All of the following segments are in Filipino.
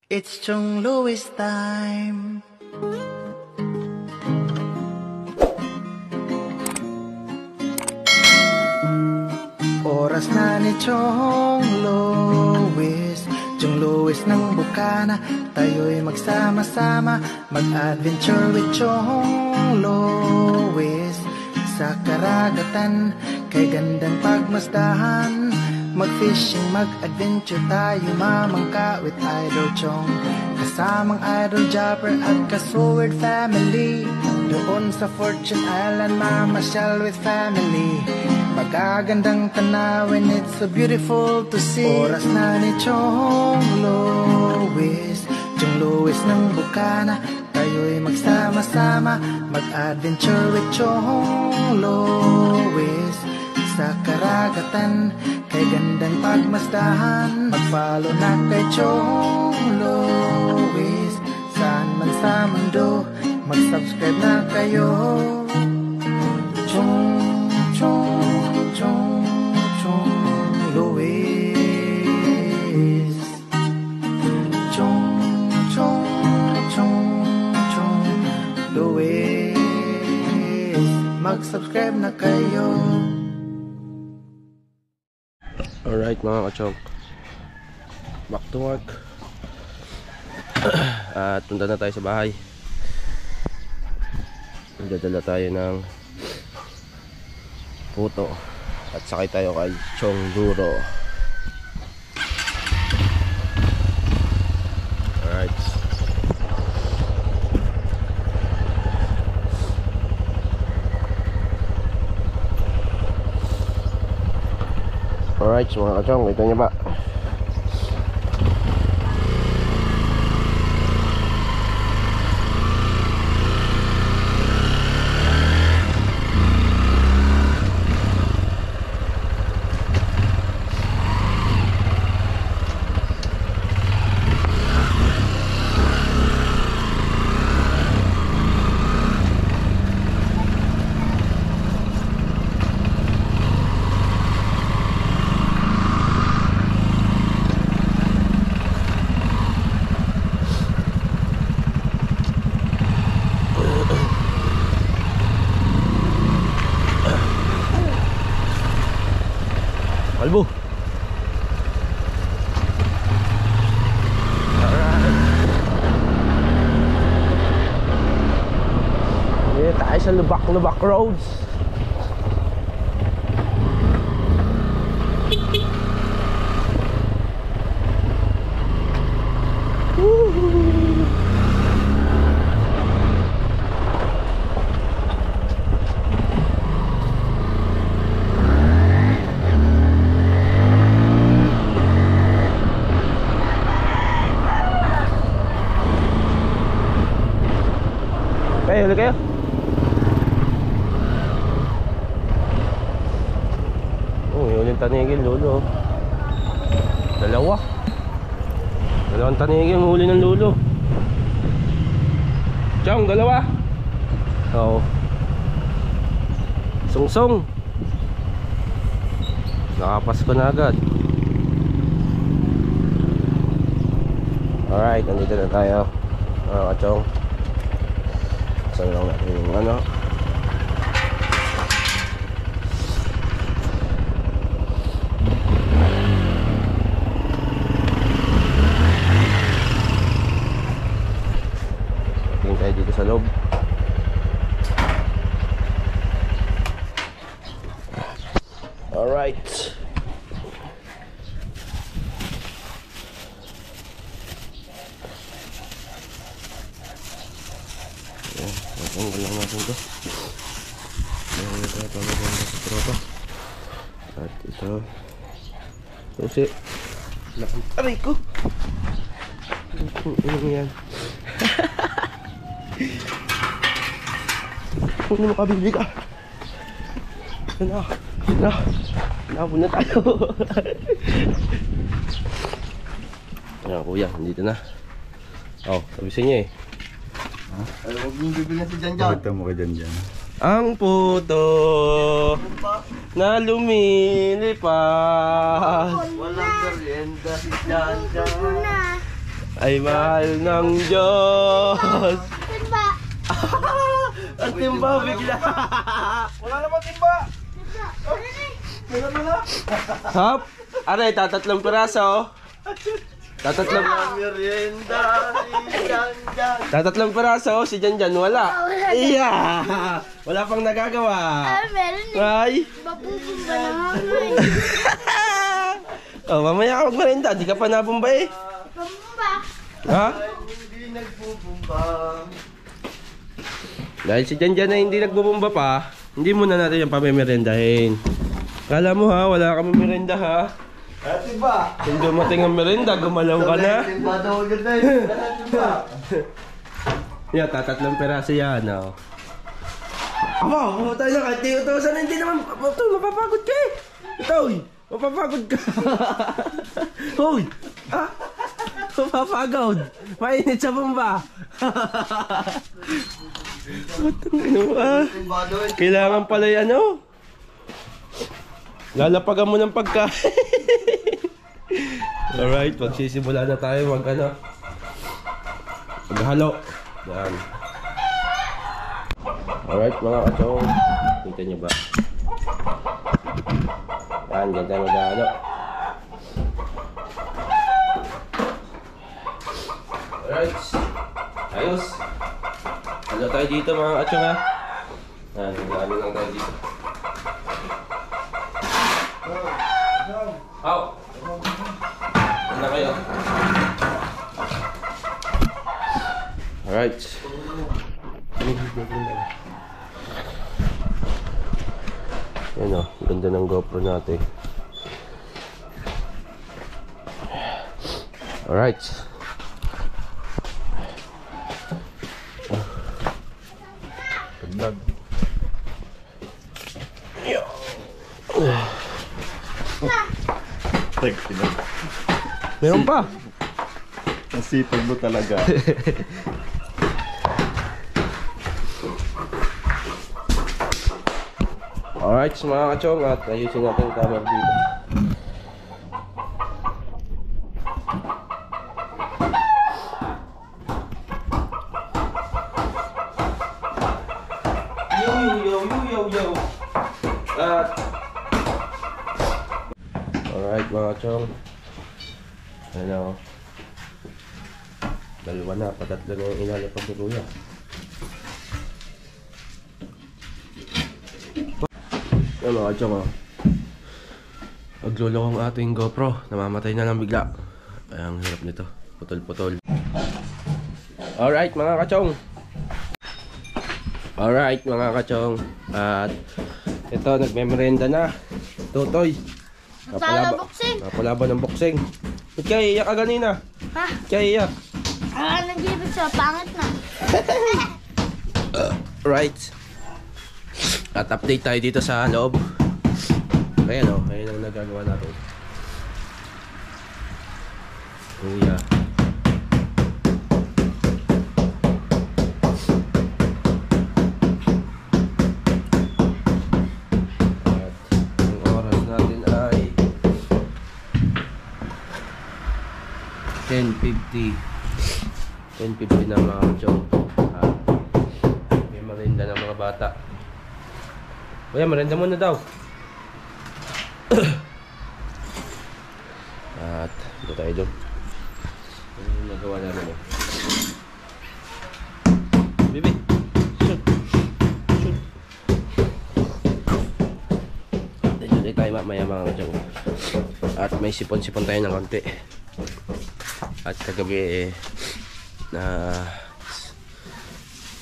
It's Chong Louis time. Oras na ni Chong Louis, Chong Louis ng Bukana. Tayo'y magsama-sama, mag-adventure with Chong Louis. Sa karagatan, kay gandang pagmasdahan, mag-fishing, mag-adventure tayo, mamangka with Idol Chong. Kasamang Idol Jopper at ka-Sword family. Doon sa Fortune Island, mamasyal with family. Magagandang tanawin, it's so beautiful to see. Oras na ni Chong Louis, Chong Louis ng Bukana. Tayo'y magsama-sama, mag-adventure with Chong Louis. Sa karagatan, kay gandang pagmasdahan, mag-follow na kay Chong Louis. Saan man sa mundo, mag-subscribe na kayo. Chong Louis. Chong Louis. Mag-subscribe na kayo. Alright mga kachong, back to work. At punta na tayo sa bahay. Dadala tayo ng puto at sakay tayo kay Chong Duro. Alright. Alright mga kachong, kita nyo ba? Kalbo. Alright. Tayo sa lubak-lubak roads. Huli kayo. Oh, yun yung tanigil, lolo. Dalawang tanigil huli ng lolo. Chong, dalawa. Oo. Sungsong. Nakapasko na agad. Alright, nandito na tayo. Chong. Saan lang natin yung ano. Tingin tayo dito sa loob. Alright. Tanggal lang natin ito. Meron na tayo pamaganda sa tropa. At ito susi. Aray ko. Ano yan? Kung ano makabili ka. Nabun na tayo. Ayan kuya, nandito na. Oh, sabi sa inyo eh. Alam mo, bibili na si Janjan. Pakita mo ka Janjan. Ang puto na lumilipas. Walang merienda si Janjan. ay mahal ng Diyos. Timba. Ang timba bigla. Wala naman timba. Hop. Aray, tatatlong piraso. Tatatlong Merienda si Janjan. Tatatlong piraso, si Janjan wala. Wala. Iya. Wala pang nagagawa. Meron eh. Ay. Mabubumba na nga eh. Oh, mamaya ka magmerinda, di ka pa nabumba eh. Mabubumba. Ha? Hindi nagbubumba. Dahil si Janjan na hindi nagbubumba pa, hindi muna natin yung pamimerendahin. Kala mo ha, wala kami merenda ha. Timba. Kung dumating ang merenda, gumalaw ka na. Timba daw agad na yun. Timba. Yeah, tatatlong peraso yan, oh. Aba, tayo na kahit di utosan, hindi naman, ito, mapapagod ka eh. Ito, mapapagod ka. Hoy, ah, mapapagod. Mainit sa bomba. Timba daw yun. Kailangan pala yung ano, lalapagan mo ng pagkain. Alright, magsisimula na tayo maghalo. Yan. Alright mga kachong, kita nyo ba? Yan, ganda maghalo. Alright, ayos. Halo tayo dito mga kachong ha. Yan, halo lang tayo dito. Aw! Ano kayo? Alright. Yan o, ganda ng GoPro natin. Alright. Pagdag. Meron pa. Nasipag mo talaga. Alright mga kachong, at ayusin natin yung camera dito. Yo. Alright mga kachong. Ano, dalawa na, patatlo na yung ilalapag ni Kuya. Yan mga kachong, oh. Magluloko ang ating GoPro, namamatay na lang bigla. Ay, ang hirap nito, putol-putol. Alright mga kachong. Alright mga kachong. At ito, nagmemerenda na. Tutoy. Napalaban ng boxing. Ba't kaya iyak ka ganina? Ha? Kaya iyak. Nag-ibig siya, pangit na. Right. At update tayo dito sa loob. Ayan o, ayan ang nagagawa natin. Kuya. At ang oras natin ay 10:50 na mga kachong. May merinda ng mga bata. Kuya, merinda muna daw. At ito tayo doon. Ano yung nagawa namin eh? Bibi! Shoot! Shoot! Dito tayo mamaya mga kachong. At may sipon-sipon tayo ng konti. At kagabi na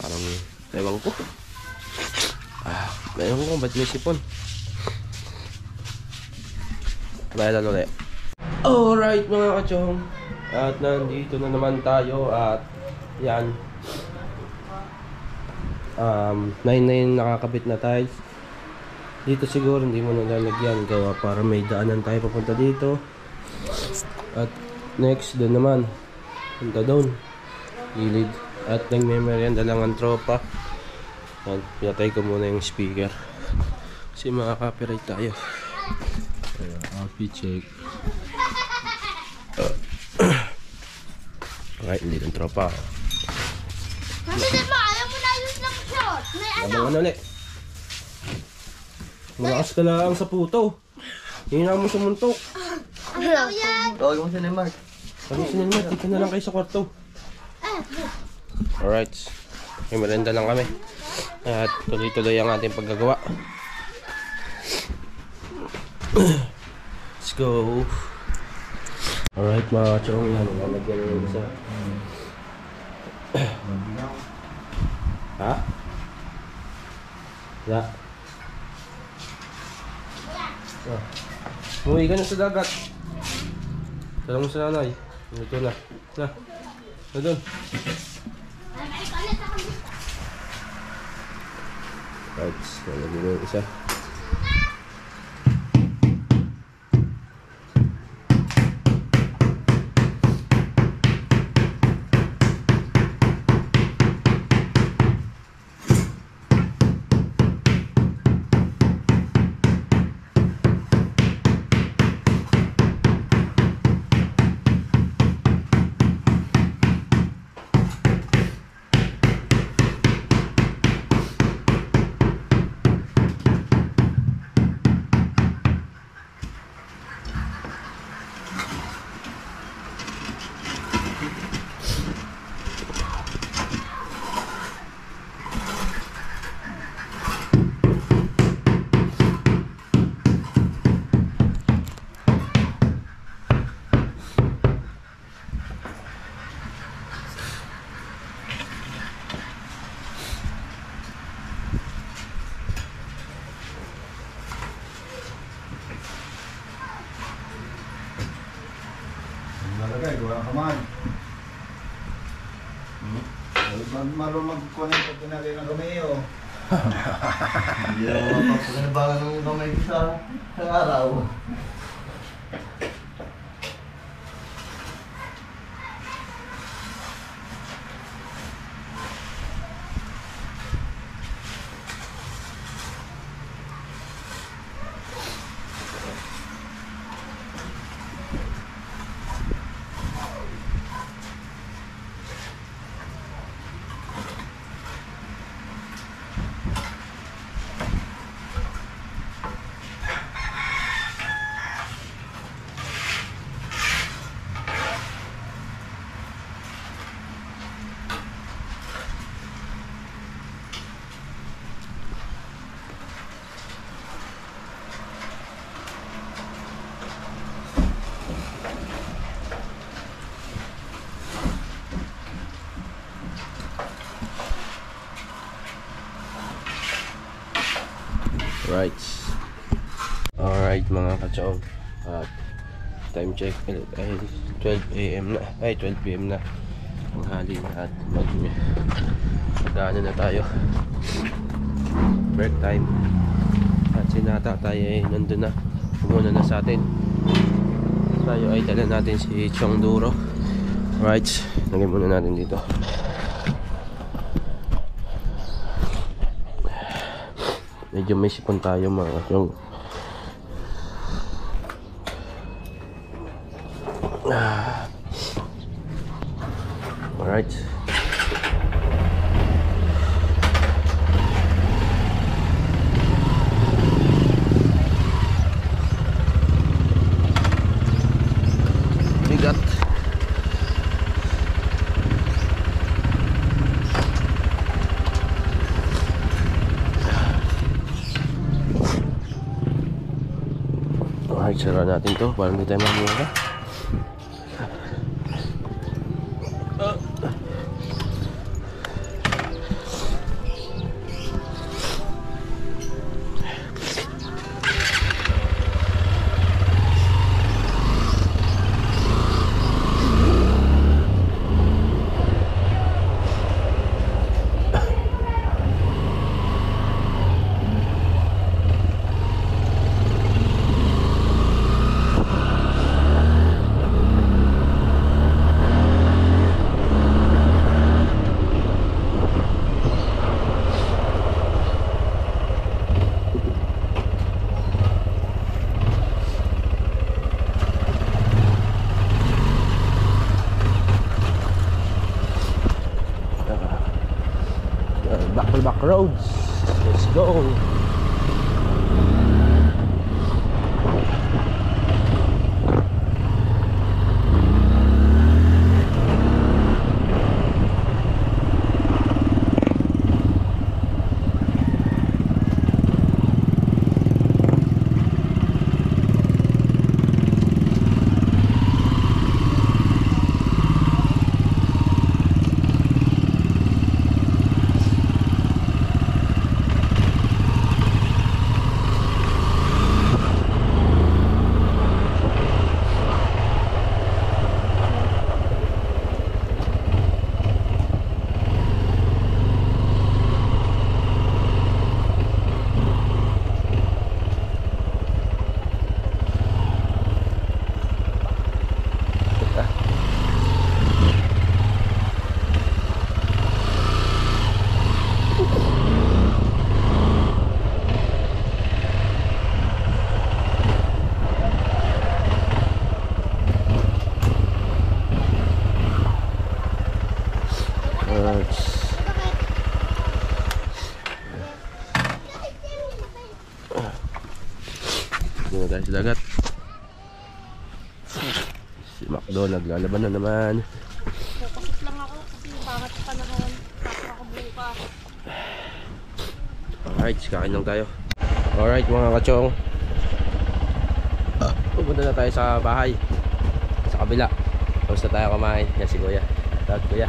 parang ewan ko. Ewan ko ba't may sipon. Bayalan ulit. Alright mga kachong. At nandito na naman tayo. At yan, 9 na yung nakakabit na tiles. Dito siguro hindi mo nalalagyan, gawa para may daanan tayo papunta dito. At next doon naman, punta doon, gilid. At nagme-merienda lang ang tropa. Yan, pinatay ko muna yung speaker kasi makaka-copyright tayo. Outfit check. Right, hindi ng tropa. Nandito mo, ayaw mo na yung lang shot. May ano? Abang ano ulit. Malakas ka lang sa puto. Hina mo sumuntok. Ang daw yan. Tawag mo si Neymar. Sabi si Nilma, dito na lang kayo sa kwarto. Alright. May merenda lang kami. At tuloy-tuloy ang ating paggagawa. Let's go. Alright mga chong, yan. Lalagyan na yung isa. Ha? Ya. Umuwi ka na sa dagat. Tala mo sa nanay. Ito na. Na. Na doon. Right. Lalagyan na yung isa. Nalagay, gawa ka man. Marunong magkunin pag pinagay ng kamay oh. Hindi naman mapapaganabagan ng kamay ko sa araw. Right. Alright mga katsong. At time check ay 12 AM na. Ay 12 PM na. Tanghali na at mag-ano na tayo. Break time. At sinata tayo ay nandun na. Pumuna na sa atin. Tayo ay dala natin si Chong Duro. Right. Lagyan muna natin dito. Medyo may sipon tayo mga yung alright. Bigat. Alright, sara natin to para hindi tayo mamura. Appleback Roads. Let's go. Dito na tayo sa dagat. Si Macdo naglalaban na naman. Focus lang ako kasi bakit panahon. Tapos ako bukas. Alright, kain lang tayo. Alright mga kachong, pupunta na tayo sa bahay, sa kabila. Tapos na tayo kumain. Yan si Kuya. Tawag Kuya.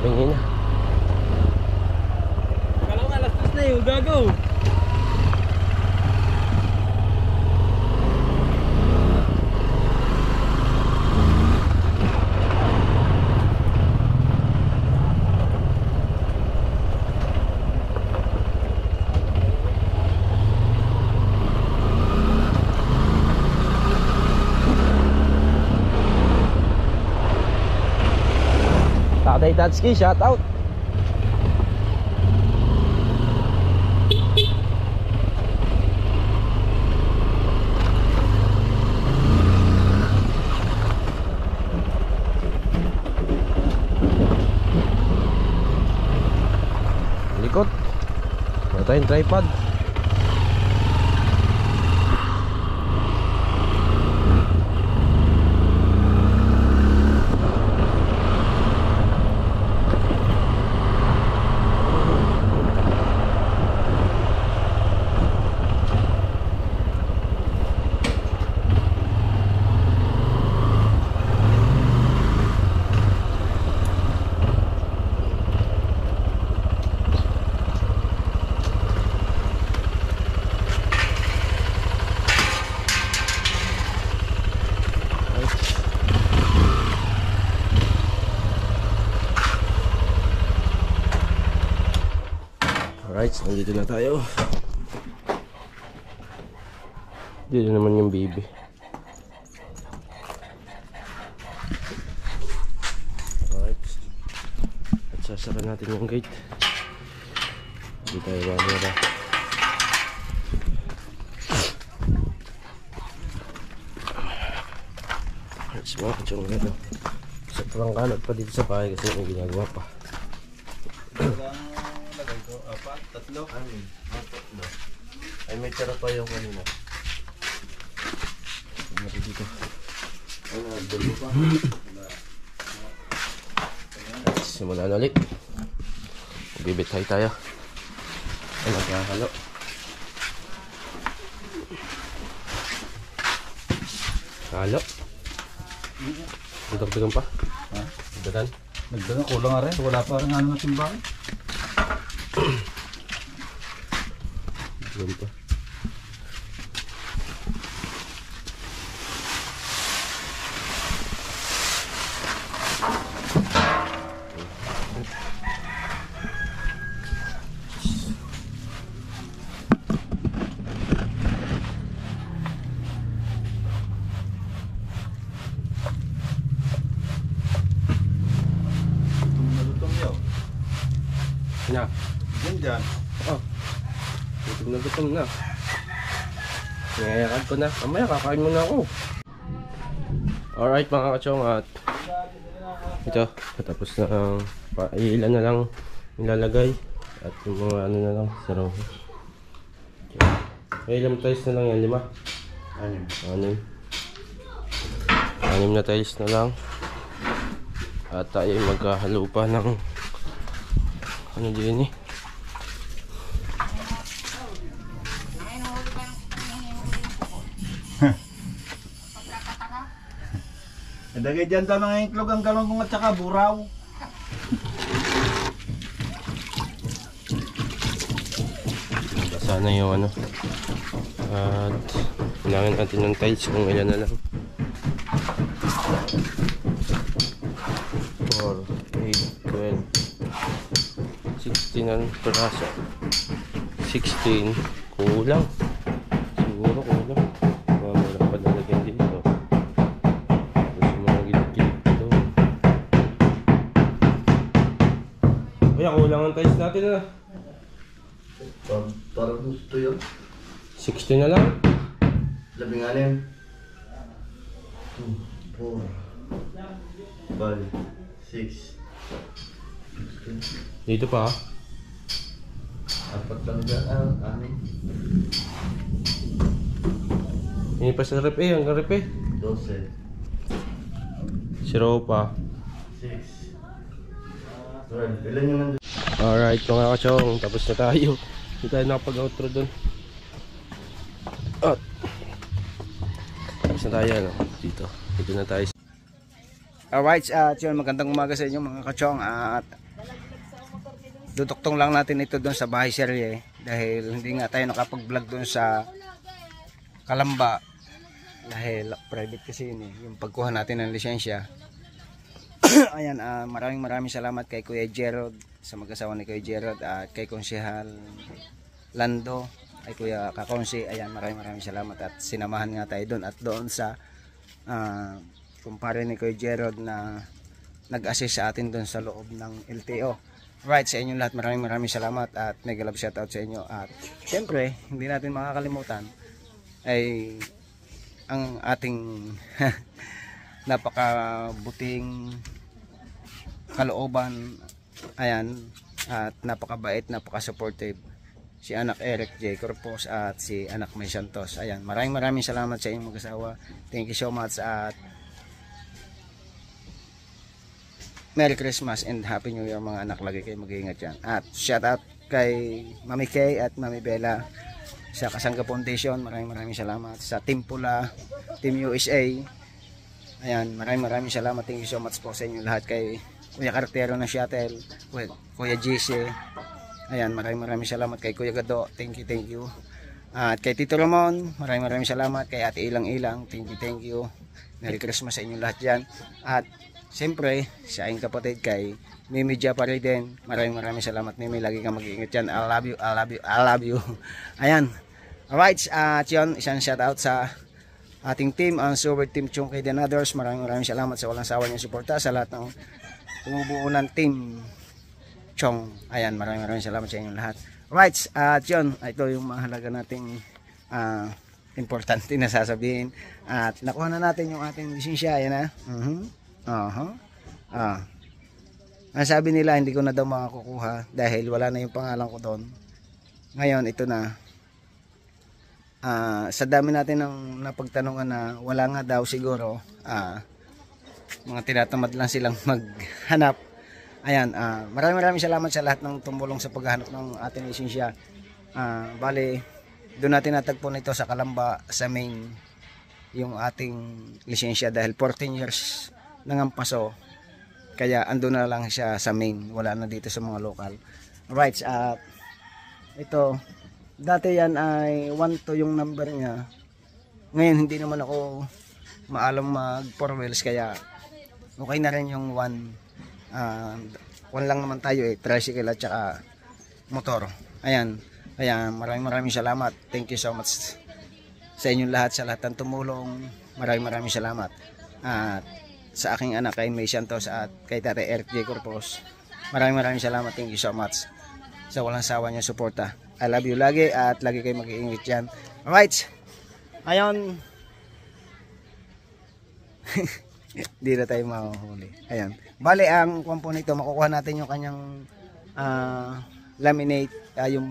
Tingin na. Kalau nga, alas 3 na yung gago. Tatay Tatsuki, shout out. Likot. Wala tayong tripod. Alright, nandito na tayo. Dito naman yung baby. Alright. At sasara natin yung gate. Hindi tayo mamura. Alright, mga kachong na ito. Sa prangkanot pa dito sa bahay kasi may ginagawa pa. Tatlo? Tatlo. Ay may tira pa yung kanina. Tignan dito. Ay nagdalo pa. Simula na ulit. Bibitay tayo. Ay naghahalo. Halo. Dagdagan pa? Ha? Dagdagan? Nagdagan, kulang nga rin. Wala pa rin ano na timbangan. Dagdagan pa. Na. Yan dyan. Oh. Gutom na. Ngayakad ko na. Mamaya kakain muna ako. Alright mga kachong, at ito, tapos na ilan na lang nilalagay at yung mga ano na lang, sarong. Okay. Ilang tiles na lang yan? 5? 6 na tiles na lang. At tayo maghahalo pa ng ano din eh. Dagay dyan daw ng iklog ang galonggong at saka buraw. Sana yung ano. At kailangan natin ng tiles kung ilan na lang. 4, 8, 12, 16 ang peraso. 16 kulang. Siguro kulang. Meron pa nalagyan dito. Tapos mga gilid-gilid dito. Kaya kulang ang tiles natin na. Parang gusto yun. 16 na lang. 16. 2, 4, 5, 6. Dito pa. Apat lang dyan. 6. Hindi pa sa rep eh. Hanggang rep eh. 12. Zero pa. 6. 12. Ilan yung nandun? Alright mga kachong. Tapos na tayo. Hindi tayo nakapag-outro dun. At tapos na tayo ano. Dito. Dito na tayo. Alright, yun, magandang umaga sa inyo mga kachong. At duduktong lang natin ito doon sa bahay serye dahil hindi nga tayo nakapag-vlog doon sa Kalamba dahil private kasi yun eh, yung pagkuha natin ng lisensya. Ayan, maraming salamat kay Kuya Gerald, sa mag-asawa ni Kuya Gerald, at kay Konsehal Lando, ay Kuya Kakonsi. Ayan, maraming salamat at sinamahan nga tayo doon at doon sa kumpare ni Kuya Gerald na nag-assist sa atin doon sa loob ng LTO. Right, sa inyo lahat maraming salamat at mega love shoutout sa inyo. At syempre hindi natin makakalimutan ay ang ating napakabuting kalooban, ayan, at napakabait, napaka-supportive, si anak Eric J. Corpus at si anak May Santos. Ayan, maraming salamat sa inyong mag-asawa. Thank you so much at Merry Christmas and Happy New Year mga anak. Lagi kayo mag-iingat yan. At shout out kay Mami Kay at Mami Bella sa Kasangga Foundation. Maraming salamat. Sa Team Pula, Team USA. Ayan, maraming salamat. Thank you so much po sa inyo lahat. Kay Kuya Cartero ng Shuttle, Kuya JC. Ayan, maraming salamat. Kay Kuya Gado, thank you. At kay Tito Ramon, maraming salamat. Kay Ate Ilang, thank you. Merry Christmas sa inyo lahat dyan. At siyempre, sa aking kapatid kay Mimi Japari din. Maraming salamat Mimi. Lagi kang mag-iingat dyan. I love you. Ayan. Alright, yun, isang shoutout sa ating team, ang Super Team Chungkay and others. Maraming salamat sa walang sawa niyong suporta sa lahat ng tumubuo ng team Chong. Ayan, maraming salamat sa inyong lahat. Alright, yun, ito yung mahalaga nating importante na sasabihin. At nakuha na natin yung ating lisensya. Ayan na. Ang sabi nila hindi ko na daw makakukuha dahil wala na yung pangalan ko doon. Ngayon ito na. Sa dami natin ng napagtanungan na wala nga daw siguro, mga tinatamad lang silang maghanap. Ayan, maraming salamat sa lahat ng tumulong sa paghahanap ng ating lisensya. Bale, doon natin natagpo nito sa Kalamba, sa main, yung ating lisensya dahil 14 years nangampaso, kaya ando na lang siya sa main, wala na dito sa mga local. Right, ito dati yan ay 1 to yung number niya. Ngayon hindi naman ako maalam mag 4 wheels, kaya okay na rin yung 1 lang naman tayo tricycle at saka motor. Ayan, kaya maraming salamat. Thank you so much sa inyong lahat, sa lahat ng tumulong. Maraming salamat. At sa aking anak kay May Santos at kay Tate Eric J. Corpus, maraming salamat. Thank you so much. sa walang sawa niya suporta. I love you lagi at lagi kayo mag-iingat dyan. Alright, ayon. Hindi na tayo mahuhuli. Ayan. Bali, ang kwampo nito, makukuha natin yung kanyang laminate, yung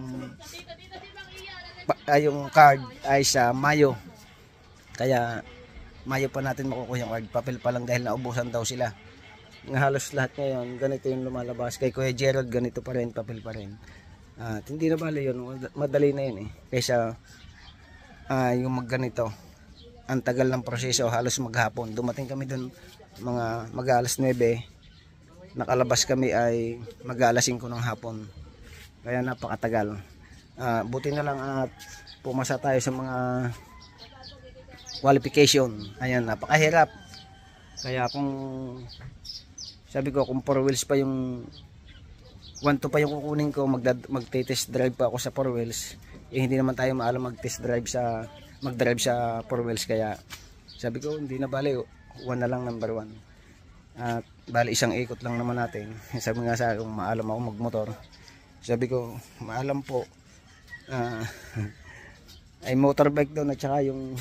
card ay sa Mayo. Kaya Mayo pa natin makukuha yung card. Papel pa lang dahil naubusan daw sila. Nga halos lahat ngayon, ganito yung lumalabas. Kay Kuya Gerald, ganito pa rin, papel pa rin. At hindi na bali yun, madali na yun eh. Kaysa yung magganito, ang tagal ng proseso, halos maghapon. Dumating kami dun mga mag-alas 9, nakalabas kami ay mag-alas 5 ng hapon. Kaya napakatagal. Buti na lang at pumasa tayo sa mga qualification. Ayan, napakahirap. Kaya kung sabi ko, kung 4 wheels pa yung 1-2 pa yung kukunin ko, magte-test drive pa ako sa 4 wheels, eh hindi naman tayo maalam mag-test drive sa mag-drive sa 4 wheels. Kaya sabi ko, hindi na bali, 1 na lang, number 1. At bali isang ikot lang naman natin. Sabi nga sa akin, maalam ako magmotor. Sabi ko, maalam po. Ay motorbike doon at saka yung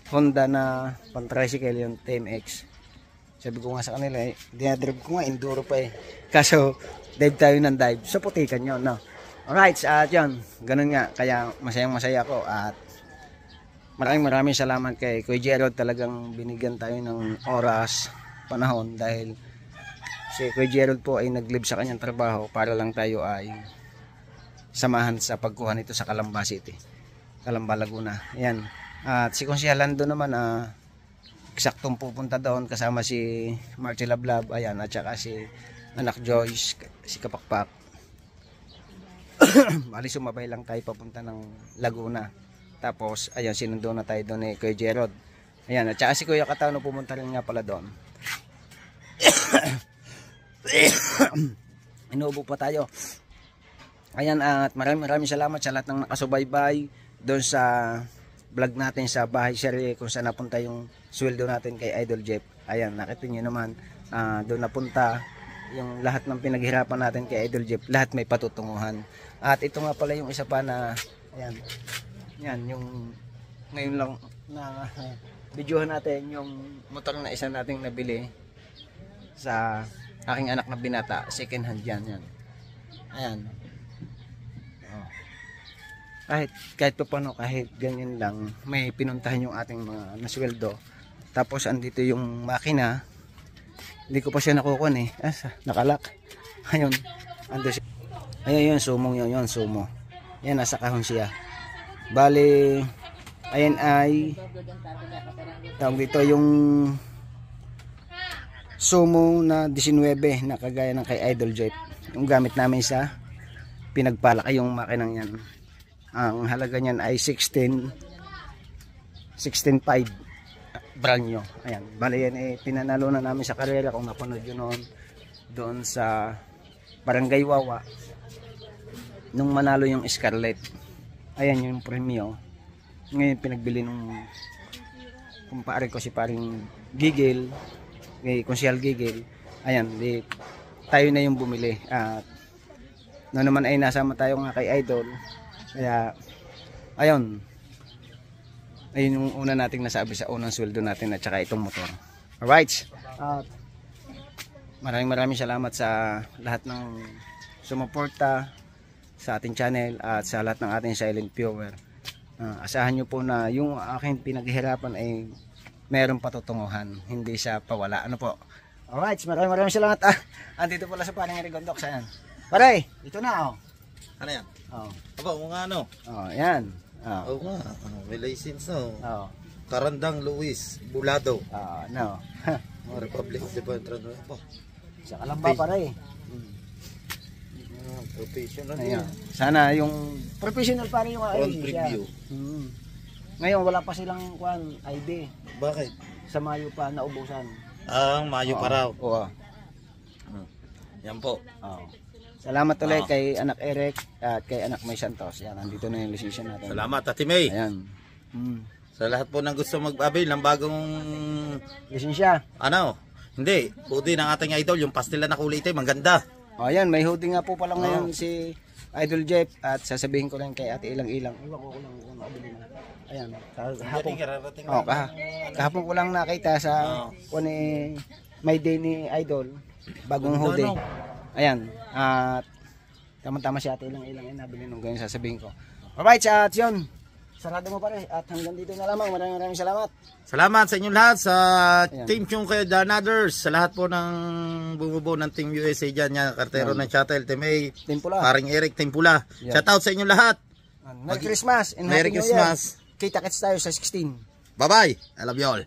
Honda na pan-tricycle, yung TMX. Sabi ko nga sa kanila, dinadrive ko nga, enduro pa eh. Kaso, dive tayo ng dive. So, putikan yun, no? Alright, at yun, ganun nga. Kaya masayang masaya ko at maraming salamat kay Kuya Gerald. Talagang binigyan tayo ng oras, panahon, dahil si Kuya Gerald po ay nag-leave sa kanyang trabaho para lang tayo ay samahan sa pagkuha nito sa Calamba City, Calamba, Laguna. Ayan. At si Konsyal Lando naman, eksaktong pupunta doon kasama si Marty Lablab, ayan, at saka si anak Joyce, si Kapakpak. Bali sumabay lang tayo papunta ng Laguna. Tapos ayan, sinundo na tayo doon eh Kuya Gerald. Ayan, at saka si Kuya Katano pumunta rin nga pala doon. Inuubo pa tayo. Ayan, at maraming salamat sa lahat ng nakasubaybay doon sa vlog natin sa Bahay Sherry, kung saan napunta yung sweldo natin kay Idol Jeff. Ayan, nakita nyo naman, doon napunta yung lahat ng pinaghirapan natin kay Idol Jeff, lahat may patutunguhan. At ito nga pala yung isa pa na, ayan, yan, yung ngayon lang na videohan natin yung motor na isa nating nabili sa aking anak na binata, second hand yan. Ayan. Kahit pa paano, kahit ganyan lang, may pinuntahan yung ating mga nasweldo. Tapos andito yung makina, hindi ko pa siya nakukuha eh. Nakalak. Ayun, ando siya. Ayun, sumong yun, sumo. Yan, nasa kahon siya. Bali, ayan ay tawag dito yung sumo na 19 na kagaya ng kay Idol Jeff. Yung gamit namin sa pinagpalaki yung makinang yan. Ang halaga niyan ay 16.5 brand new. Ayan, bali yan eh, pinanalo na namin sa karera, kung napanood yun noon doon sa Barangay Wawa nung manalo yung Scarlett. Ayan yung premyo. Ngayon pinagbili nung kumpare ko, si paring Gigil, kay Konsyal Gigil. Ayan, di tayo na yung bumili. At noon naman ay nasama tayo nga kay Idol. Kaya ayun yung una nating nasabi sa unang sweldo natin at saka itong motor. Alright, at maraming salamat sa lahat ng sumuporta sa ating channel at sa lahat ng ating silent viewer. Asahan nyo po na yung aking pinaghihirapan ay mayroong patutunguhan, hindi siya pawala. Ano po? Alright, maraming salamat. Andito pala sa Paring Rigondok. Ayan, pare, ito na oh. Ano yan? Oh. Aba, kung ano? Oh, yan. Oh. Oo nga, may license no. Oh. Karandang Luis Bulado. No. Republic of the Bantrano. Sa Calamba pare. Professional Ayan. yan. Sana yung professional pare yung Front siya. preview. Ngayon wala pa silang ID. Bakit? Sa Mayo pa naubusan. Mayo pa raw. Oo. Yan po. Oo. Salamat ulit kay anak Eric at kay anak May Santos. Yan, nandito na yung lisensya natin. Salamat, Ate May. Ayan. Sa lahat po ng gusto mag-avail ng bagong Lisensya. hindi, pudi ng ating idol, yung pastila na kulay itim, ang ganda. O yan, may hoodie nga po pala ngayon si Idol Jeff at sasabihin ko rin kay Ate Ilang-Ilang. Iwan ko lang kung mabili na. Ayan, kahapon ko lang nakita sa may day ni Idol, bagong hoodie. Ayan, at tama-tama si Ate Ilang-Ilang nabili nung ganyan sasabihin ko. Alright, at yun. Sarado mo pare at hanggang dito na lamang. Maraming salamat. Salamat sa inyong lahat sa Team Chung kayo, Danaders, sa lahat po ng bumubuo ng Team USA dyan, yan, kartero ng Shuttle, Team A, Team Pula. paring Eric, Team Pula. Shout out sa inyong lahat. Merry Christmas and Merry Happy New Year. Christmas. Kita-kits tayo sa 16. Bye-bye. I love you all.